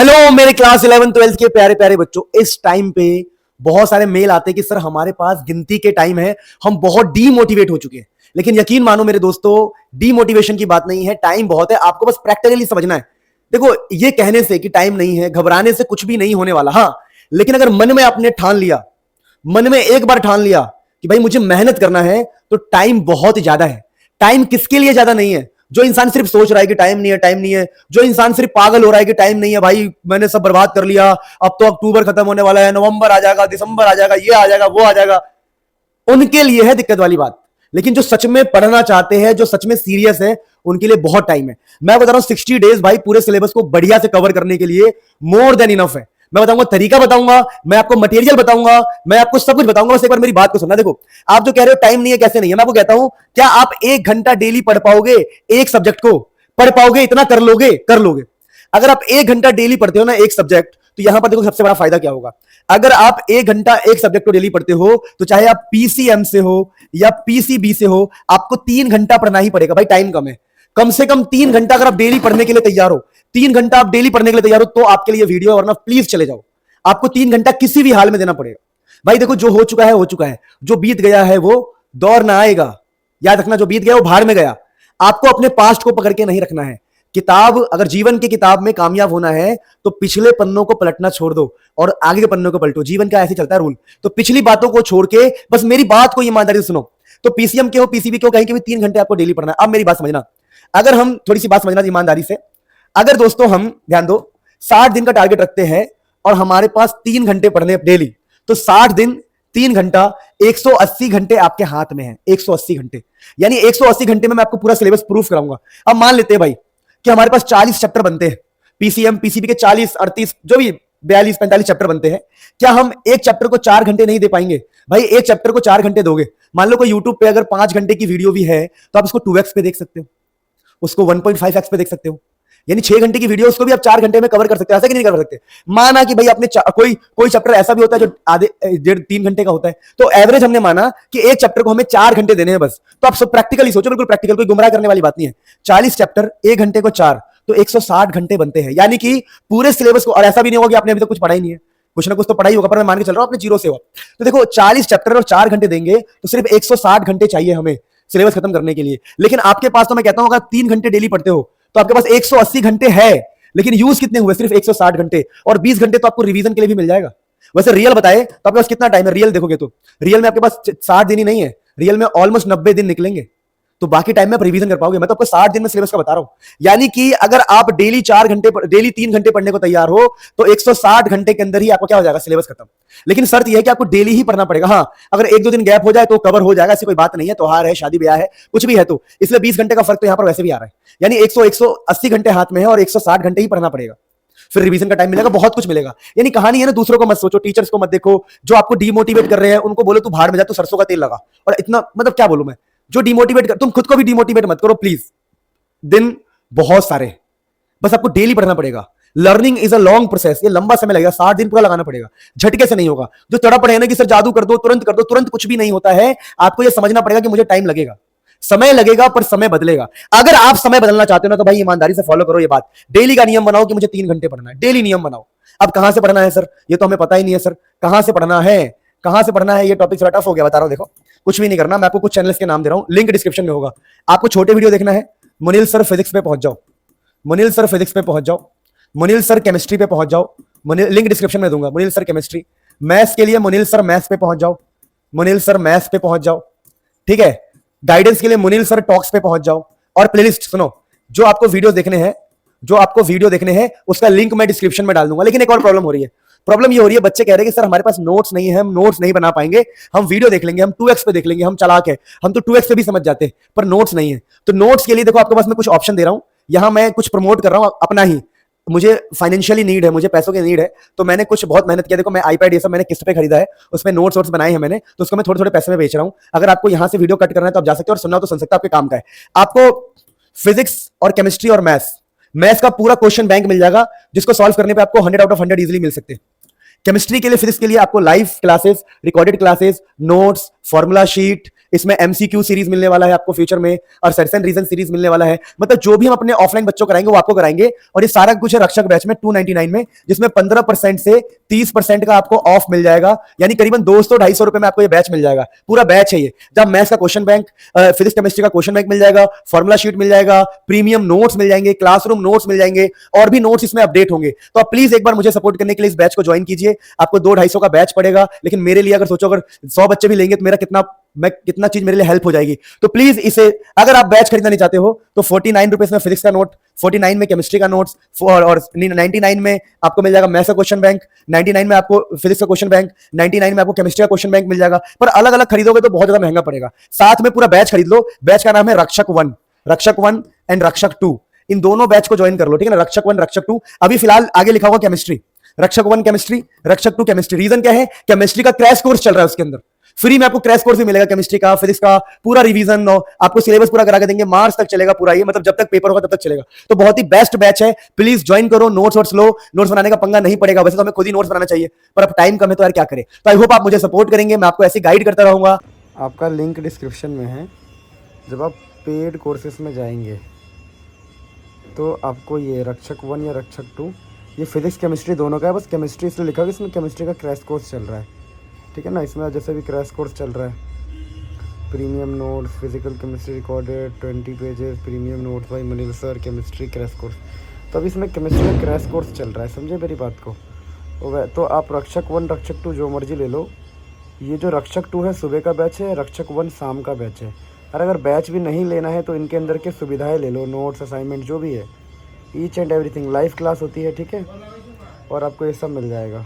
Hello मेरे class 11 12 के प्यारे प्यारे बच्चों। इस टाइम पे बहुत सारे मेल आते हैं कि सर हमारे पास गिनती के टाइम है, हम बहुत डीमोटिवेट हो चुके हैं। लेकिन यकीन मानो मेरे दोस्तों, डीमोटिवेशन की बात नहीं है, टाइम बहुत है, आपको बस प्रैक्टिकली समझना है। देखो, ये कहने से कि टाइम नहीं है, घबराने से कुछ भी नहीं होने वाला। हाँ, लेकिन अगर मन में आपने ठान लिया, मन में एक बार ठान लिया कि भाई मुझे मेहनत करना है, तो टाइम बहुत ज्यादा है। टाइम किसके लिए ज्यादा नहीं है? जो इंसान सिर्फ सोच रहा है कि टाइम नहीं है, टाइम नहीं है, जो इंसान सिर्फ पागल हो रहा है कि टाइम नहीं है, भाई मैंने सब बर्बाद कर लिया, अब तो अक्टूबर खत्म होने वाला है, नवंबर आ जाएगा, दिसंबर आ जाएगा, ये आ जाएगा, वो आ जाएगा, उनके लिए है दिक्कत वाली बात। लेकिन जो सच में पढ़ना चाहते हैं, जो सच में सीरियस है, उनके लिए बहुत टाइम है। मैं बता रहा हूं 60 डेज भाई पूरे सिलेबस को बढ़िया से कवर करने के लिए मोर देन इनफ है। मैं बताऊंगा, तरीका बताऊंगा, मैं आपको मटेरियल बताऊंगा, मैं आपको सब कुछ बताऊंगा। बस एक बार मेरी बात को सुनना। देखो, आप जो कह रहे हो टाइम नहीं है, कैसे नहीं है, मैं आपको कहता हूं, क्या आप 1 घंटा डेली पढ़ पाओगे? एक सब्जेक्ट को पढ़ पाओगे? इतना कर लोगे? कर लोगे। अगर आप 1 घंटा डेली पढ़ते हो ना एक सब्जेक्ट, तो यहां पर देखो सबसे बड़ा फायदा क्या होगा। अगर आप 1 घंटा एक सब्जेक्ट को डेली पढ़ते हो, तो चाहे आप पीसीएम से हो या पीसीबी से हो, आपको 3 घंटा पढ़ना ही पड़ेगा। भाई टाइम कम है, कम से कम 3 घंटा अगर आप डेली पढ़ने के लिए तैयार हो, 3 घंटा आप डेली पढ़ने के लिए तैयार हो, तो आपके लिए वीडियो, वरना प्लीज चले जाओ। आपको 3 घंटा किसी भी हाल में देना पड़ेगा। भाई देखो, जो हो चुका है हो चुका है, जो बीत गया है वो दौर ना आएगा। याद रखना, जो बीत गया वो भाड़ में गया। आपको अपने पास्ट को पकड़ के नहीं रखना है। किताब, अगर जीवन की किताब में कामयाब होना है, तो पिछले पन्नों को पलटना छोड़ दो और आगे के पन्नों को पलटो। जीवन का ऐसे चलता है रूल। तो पिछली बातों को छोड़ के बस मेरी बात को ईमानदारी से सुनो। तो पीसीएम के हो, पीसीबी के हो, कहीं के भी 3 घंटे आपको डेली पढ़ना है। अब मेरी बात समझना, अगर हम थोड़ी सी बात समझना ईमानदारी से, अगर दोस्तों हम ध्यान दो, 60 दिन का टारगेट रखते हैं और हमारे पास 3 घंटे पढ़ने डेली, तो 60 दिन 3 घंटा, 180 घंटे आपके हाथ में है। 180 घंटे यानी 180 घंटे में मैं आपको पूरा सिलेबस प्रूफ कराऊंगा। अब मान लेते हैं भाई कि हमारे पास 40 चैप्टर बनते हैं, पीसीएम पीसीबी के 40 38 जो भी 42 45 चैप्टर बनते हैं। क्या हम एक चैप्टर को 4 घंटे नहीं दे पाएंगे? भाई एक चैप्टर को 4 घंटे दोगे, मान लो कोई यूट्यूब पे अगर 5 घंटे की वीडियो भी है, तो आप इसको 2x पे देख सकते हो, उसको 1.5x पे देख सकते हो। यानी 6 घंटे की वीडियो, उसको भी आप 4 घंटे में कवर कर सकते हो। ऐसा कि नहीं कर सकते? माना कि भाई आपने कोई कोई चैप्टर ऐसा भी होता है जो आधे 1.5 3 घंटे का होता है, तो एवरेज हमने माना कि एक चैप्टर को हमें 4 घंटे देने हैं बस। तो आप सब प्रैक्टिकली सोचो, बिल्कुल प्रैक्टिकल, कोई गुमराह करने वाली बात नहीं है। 40 चैप्टर, 1 घंटे को 4, तो 160 घंटे बनते हैं। यानी कि पूरे सिलेबस को, और ऐसा भी नहीं होगा कि आपने अभी तक कुछ पढ़ा ही नहीं है, कुछ ना कुछ तो पढ़ाई होगा, पर मैं मान के चल रहा हूं आपने जीरो से हो। तो देखो 40 चैप्टर और 4 घंटे देंगे, तो सिर्फ 160 घंटे चाहिए हमें सिलेबस खत्म करने के लिए। लेकिन आपके पास, तो मैं कहता हूं, अगर 3 घंटे डेली पढ़ते हो, तो आपके पास 180 घंटे है, लेकिन यूज कितने हुए? सिर्फ 160 घंटे, और 20 घंटे तो आपको रिवीजन के लिए भी मिल जाएगा। वैसे रियल बताए तो आपके पास कितना टाइम है? रियल देखोगे तो रियल में आपके पास 60 दिन ही नहीं है, रियल में ऑलमोस्ट 90 दिन निकलेंगे। तो बाकी टाइम में आप रिवीजन कर पाओगे। मैं तो आपको 60 दिन में सिलेबस का बता रहा हूं। यानी कि अगर आप डेली 4 घंटे, डेली 3 घंटे पढ़ने को तैयार हो, तो 160 घंटे के अंदर ही आपको क्या हो जाएगा? सिलेबस खत्म। लेकिन शर्त यह है कि आपको डेली ही पढ़ना पड़ेगा। हाँ, अगर 1-2 दिन गैप हो जाए तो कवर हो जाएगा, ऐसी कोई बात नहीं है। त्योहार है, शादी ब्याह है, कुछ भी है, तो इसलिए 20 घंटे का फर्क तो यहां पर वैसे भी आ रहा है। यानी 180 घंटे हाथ में है और 160 घंटे ही पढ़ना पड़ेगा। फिर रिवीजन का टाइम मिलेगा, बहुत कुछ मिलेगा। यानी कहानी है ना, दूसरों को मत सोचो, टीचर्स को मत देखो, जो आपको डिमोटिवेट कर रहे हैं उनको बोलो तू भाड़ में जा, तू सरसों का तेल लगा। और इतना मतलब क्या बोलूं मैं, जो डिमोटिवेट कर, तुम खुद को भी डिमोटिवेट मत करो प्लीज। दिन बहुत सारे, बस आपको डेली पढ़ना पड़ेगा। Learning is a long process, ये लंबा समय लगेगा, 60 दिन पूरा लगाना पड़ेगा, झटके से नहीं होगा। जो तड़प रहे हैं ना कि सर जादू कर दो, तुरंत कर दो, तुरंत कुछ भी नहीं होता है। आपको यह समझना पड़ेगा कि मुझे टाइम लगेगा, समय लगेगा, पर समय बदलेगा। अगर आप समय बदलना चाहते हो ना, तो भाई ईमानदारी से फॉलो करो ये बात। डेली का नियम बनाओ कि मुझे 3 घंटे पढ़ना है, डेली नियम बनाओ। अब कहां से पढ़ना है सर? ये तो हमें पता ही नहीं है सर, कहां से पढ़ना है, कहां से पढ़ना है? ये टॉपिक थोड़ा टफ हो गया, बता रहा हूं। देखो, कुछ भी नहीं करना, मैं आपको कुछ चैनल्स के नाम दे रहा हूं, लिंक डिस्क्रिप्शन में होगा। आपको छोटे वीडियो देखना है, मुनील सर फिजिक्स पे पहुंच जाओ, मुनील सर फिजिक्स पे पहुंच जाओ, मुनील सर केमिस्ट्री पे पहुंच जाओ, लिंक डिस्क्रिप्शन में दूंगा, मुनील सर केमिस्ट्री। मैथ्स के लिए मुनील सर मैथ्स पे पहुंच जाओ, मुनील सर मैथ्स पे पहुंच जाओ, ठीक है। गाइडेंस के लिए मुनील सर टॉक्स पे पहुंच जाओ। और प्लेलिस्ट सुनो, जो आपको वीडियो देखने हैं, जो आपको वीडियो देखने हैं, उसका लिंक मैं डिस्क्रिप्शन में डाल दूंगा। लेकिन एक और प्रॉब्लम हो रही है, प्रॉब्लम ये हो रही है, बच्चे कह रहे हैं कि सर हमारे पास नोट्स नहीं है, हम नोट्स नहीं बना पाएंगे, हम वीडियो देख लेंगे, हम 2x पे देख लेंगे, हम चालाक है, हम तो 2x पे भी समझ जाते हैं, पर नोट्स नहीं है। तो नोट्स के लिए देखो, आपके पास मैं कुछ ऑप्शन दे रहा हूं, यहां मैं कुछ प्रमोट कर रहा हूं अपना ही। मुझे फाइनेंशियली नीड है, मुझे पैसों की नीड है, तो मैंने कुछ बहुत मेहनत किया। देखो, मैं आईपैड ये सब मैंने किस्त पे खरीदा है, उसमें नोट्स वोट्स बनाए हैं मैंने, तो उसको मैं थोड़े थोड़े पैसे में बेच रहा हूं। अगर आपको यहां से वीडियो कट करना है तो आप जा सकते हो, और सुनना हो तो सुन सकते हो, आपके काम का है। आपको फिजिक्स और केमिस्ट्री और मैथ्स का पूरा क्वेश्चन बैंक मिल जाएगा, जिसको सॉल्व करने पे आपको 100 आउट ऑफ 100 इजीली मिल सकते हैं। केमिस्ट्री के लिए, फिजिक्स के लिए आपको live classes, recorded classes, notes, formula sheet, इसमें एमसीक्यू सीरीज मिलने वाला है आपको फ्यूचर में, और सर्सन रीजन सीरीज मिलने वाला है। मतलब जो भी हम अपने ऑफलाइन बच्चों कराएंगे वो आपको कराएंगे। और ये सारा कुछ है रक्षक बैच में 299 में, जिसमें 15% से 30% का आपको ऑफ मिल जाएगा, यानी करीबन 200-250 रुपए में आपको ये बैच मिल जाएगा। पूरा बैच है ये, जब मैथ्स का क्वेश्चन बैंक, फिजिक्स केमिस्ट्री का क्वेश्चन बैंक मिल जाएगा, फॉर्मुला शीट मिल जाएगा, प्रीमियम नोट्स मिल जाएंगे, क्लासरूम नोट्स मिल जाएंगे, और भी नोट्स इसमें अपडेट होंगे। तो आप प्लीज एक बार मुझे सपोर्ट करने के लिए इस बैच को ज्वाइन कीजिए। आपको 200-250 का बैच पड़ेगा, लेकिन मेरे लिए अगर सोचो अगर 100 बच्चे भी लेंगे तो मेरा कितना चीज मेरे लिए हेल्प हो जाएगी। तो प्लीज इसे, अगर आप बैच खरीदना नहीं चाहते हो तो 49 रुपीज में फिजिक्स का नोट, 49 में केमिस्ट्री का नोट्स, और 99 में आपको मिल जाएगा मैथ्स का क्वेश्चन बैंक, 99 में आपको फिजिक्स का क्वेश्चन बैंक, 99 में आपको केमिस्ट्री का क्वेश्चन बैंक मिल जाएगा। पर अलग अलग खरीदोगे तो बहुत ज्यादा महंगा पड़ेगा। साथ में पूरा बैच खरीद लो। बैच का नाम है रक्षक 1 एंड रक्षक 2। इन दोनों बैच को ज्वाइन कर लो, ठीक है ना। रक्षक 1 रक्षक 2, अभी फिलहाल आगे लिखा हुआ केमिस्ट्री, रक्षक 1 केमिस्ट्री, रक्षक 2 केमिस्ट्री। रीजन क्या है, केमिस्ट्री का क्रैश कोर्स चल रहा है, उसके अंदर फ्री में आपको क्रैश कोर्स भी मिलेगा, केमिस्ट्री का, फिजिक्स का पूरा रिवीजन, आपको सिलेबस पूरा करा के देंगे, मार्च तक चलेगा पूरा ये, मतलब जब तक पेपर होगा तब तक चलेगा। तो बहुत ही बेस्ट बैच है, प्लीज ज्वाइन करो। नोट्स लो, नोट्स बनाने का पंगा नहीं पड़ेगा, वैसे तो हमें खुद ही नोट्स बनाना चाहिए, पर अब टाइम कम है तो यार क्या करें। तो आई होप आप मुझे सपोर्ट करेंगे, मैं आपको ऐसे गाइड करता रहूंगा। आपका लिंक डिस्क्रिप्शन में है। जब आप पेड कोर्सेस में जाएंगे तो आपको ये रक्षक 1 या रक्षक 2, ये फिजिक्स केमिस्ट्री दोनों का है, बस केमिस्ट्री इसलिए लिखा है, इसमें केमिस्ट्री का क्रैश कोर्स चल रहा है, ठीक है ना। इसमें जैसे भी क्रैश कोर्स चल रहा है, premium notes, physical chemistry recorded 20 pages, premium notes by Manil sir, chemistry crash course. तो अब इसमें केमिस्ट्री का क्रैश कोर्स चल रहा है, समझे मेरी बात को। तो आप रक्षक 1 रक्षक 2 जो मर्जी ले लो। ये जो रक्षक 2 है सुबह का बैच है, रक्षक 1 शाम का बैच है। और अगर बैच भी नहीं लेना है तो इनके अंदर के सुविधाएं ले लो, नोट्स, असाइनमेंट जो भी है, each and everything. Live class होती है, ठीक है, और आपको ये सब मिल जाएगा।